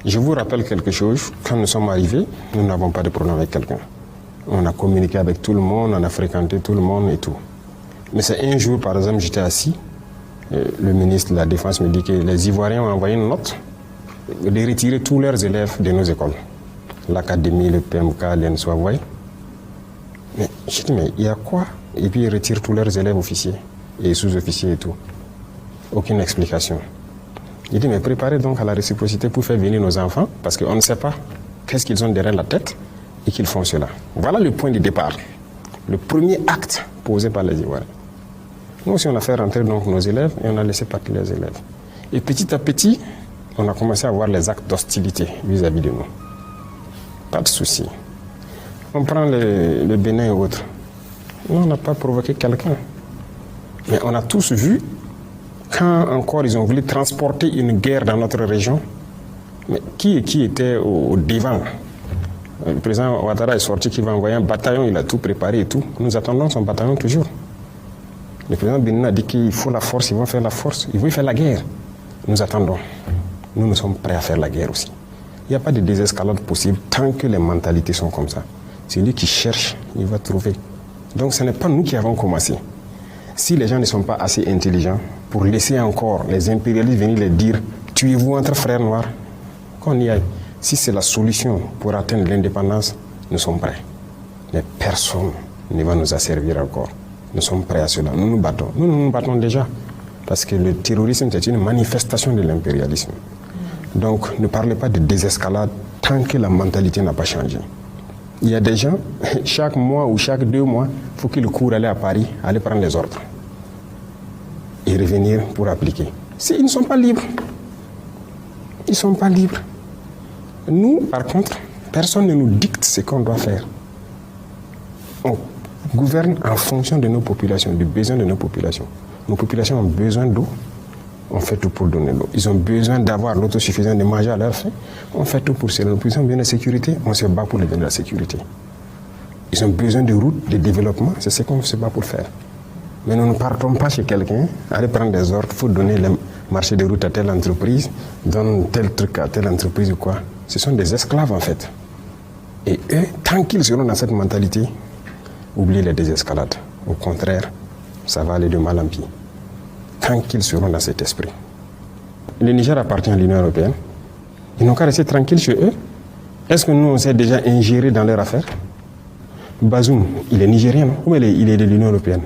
Je vous rappelle quelque chose, quand nous sommes arrivés, nous n'avons pas de problème avec quelqu'un. On a communiqué avec tout le monde, on a fréquenté tout le monde et tout. Mais c'est un jour, par exemple, j'étais assis, le ministre de la Défense me dit que les Ivoiriens ont envoyé une note de retirer tous leurs élèves de nos écoles. L'académie, le PMK, l'ENSO, vous voyez. Mais je dis, mais il y a quoi? Et puis ils retirent tous leurs élèves officiers et sous-officiers et tout. Aucune explication. Il dit, mais préparez donc à la réciprocité pour faire venir nos enfants, parce qu'on ne sait pas qu'est-ce qu'ils ont derrière la tête et qu'ils font cela. Voilà le point de départ. Le premier acte posé par les Ivoiriens. Nous aussi, on a fait rentrer donc nos élèves et on a laissé partir les élèves. Et petit à petit, on a commencé à voir les actes d'hostilité vis-à-vis de nous. Pas de souci. On prend le Bénin et autres. Nous, on n'a pas provoqué quelqu'un. Mais on a tous vu, quand encore ils ont voulu transporter une guerre dans notre région, mais qui était au devant? Le président Ouattara est sorti qu'il va envoyer un bataillon, il a tout préparé et tout. Nous attendons son bataillon toujours. Le président Bénin a dit qu'il faut la force, ils vont faire la force, ils vont faire la guerre. Nous attendons. Nous sommes prêts à faire la guerre aussi. Il n'y a pas de désescalade possible tant que les mentalités sont comme ça. Celui qui cherche, il va trouver. Donc ce n'est pas nous qui avons commencé. Si les gens ne sont pas assez intelligents pour laisser encore les impérialistes venir les dire « tuez-vous entre frères noirs », qu'on y aille. Si c'est la solution pour atteindre l'indépendance, nous sommes prêts. Mais personne ne va nous asservir encore. Nous sommes prêts à cela. Nous nous battons. Nous nous battons déjà. Parce que le terrorisme, c'est une manifestation de l'impérialisme. Donc ne parlez pas de désescalade tant que la mentalité n'a pas changé. Il y a des gens, chaque mois ou chaque 2 mois, il faut qu'ils courent aller à Paris, aller prendre les ordres. Et revenir pour appliquer. Ils ne sont pas libres. Ils ne sont pas libres. Nous, par contre, personne ne nous dicte ce qu'on doit faire. On gouverne en fonction de nos populations, du besoin de nos populations. Nos populations ont besoin d'eau, on fait tout pour donner l'eau. Ils ont besoin d'avoir l'autosuffisance de manger à leur faim, on fait tout pour cela. Nos populations ont besoin de sécurité, on se bat pour les donner de la sécurité. Ils ont besoin de routes, de développement, c'est ce qu'on se bat pour faire. Mais nous ne partons pas chez quelqu'un, aller prendre des ordres, il faut donner le marché de route à telle entreprise, donne tel truc à telle entreprise ou quoi. Ce sont des esclaves en fait. Et eux, tant qu'ils seront dans cette mentalité, oubliez les désescalades. Au contraire, ça va aller de mal en pis. Tant qu'ils seront dans cet esprit. Le Niger appartient à l'Union européenne. Ils n'ont qu'à rester tranquilles chez eux. Est-ce que nous, on s'est déjà ingéré dans leurs affaires? Bazoum, il est nigérien, non? Ou il est de l'Union européenne?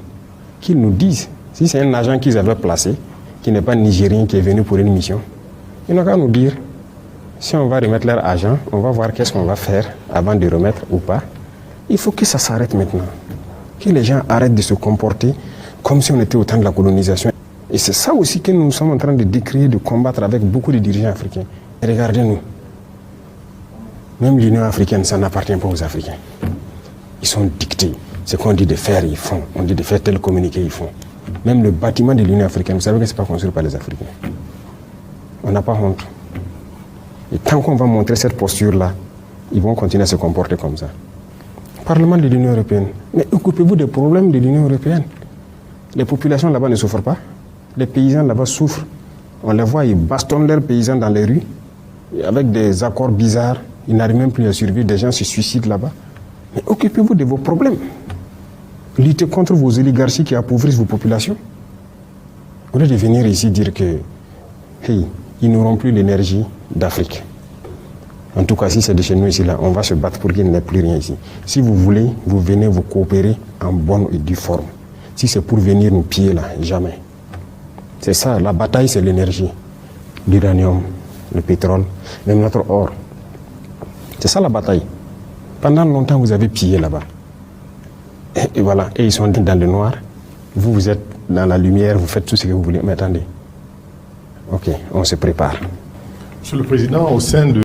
Qu'ils nous disent. Si c'est un agent qu'ils avaient placé, qui n'est pas nigérien, qui est venu pour une mission, ils n'ont qu'à nous dire. Si on va remettre leur agent, on va voir qu'est-ce qu'on va faire avant de remettre ou pas. Il faut que ça s'arrête maintenant. Que les gens arrêtent de se comporter comme si on était au temps de la colonisation. Et c'est ça aussi que nous sommes en train de décrire, de combattre avec beaucoup de dirigeants africains. Et regardez-nous. Même l'Union africaine, ça n'appartient pas aux Africains. Ils sont dictés. Ce qu'on dit de faire, ils font. On dit de faire tel communiqué, ils font. Même le bâtiment de l'Union africaine, vous savez que ce n'est pas construit par les Africains. On n'a pas honte. Et tant qu'on va montrer cette posture-là, ils vont continuer à se comporter comme ça. Parlement de l'Union européenne. Mais occupez-vous des problèmes de l'Union européenne. Les populations là-bas ne souffrent pas. Les paysans là-bas souffrent. On les voit, ils bastonnent leurs paysans dans les rues, avec des accords bizarres. Ils n'arrivent même plus à survivre. Des gens se suicident là-bas. Mais occupez-vous de vos problèmes. Luttez contre vos oligarchies qui appauvrissent vos populations. Au lieu de venir ici dire que, hey, ils n'auront plus l'énergie d'Afrique. En tout cas, si c'est de chez nous ici, là, on va se battre pour qu'il n'y ait plus rien ici. Si vous voulez, vous venez vous coopérer en bonne et due forme. Si c'est pour venir nous piller là, jamais. C'est ça, la bataille, c'est l'énergie. L'uranium, le pétrole, même notre or. C'est ça la bataille. Pendant longtemps, vous avez pillé là-bas. Et voilà, et ils sont dans le noir. Vous, vous êtes dans la lumière, vous faites tout ce que vous voulez. Mais attendez. Ok, on se prépare. Monsieur le Président, au sein de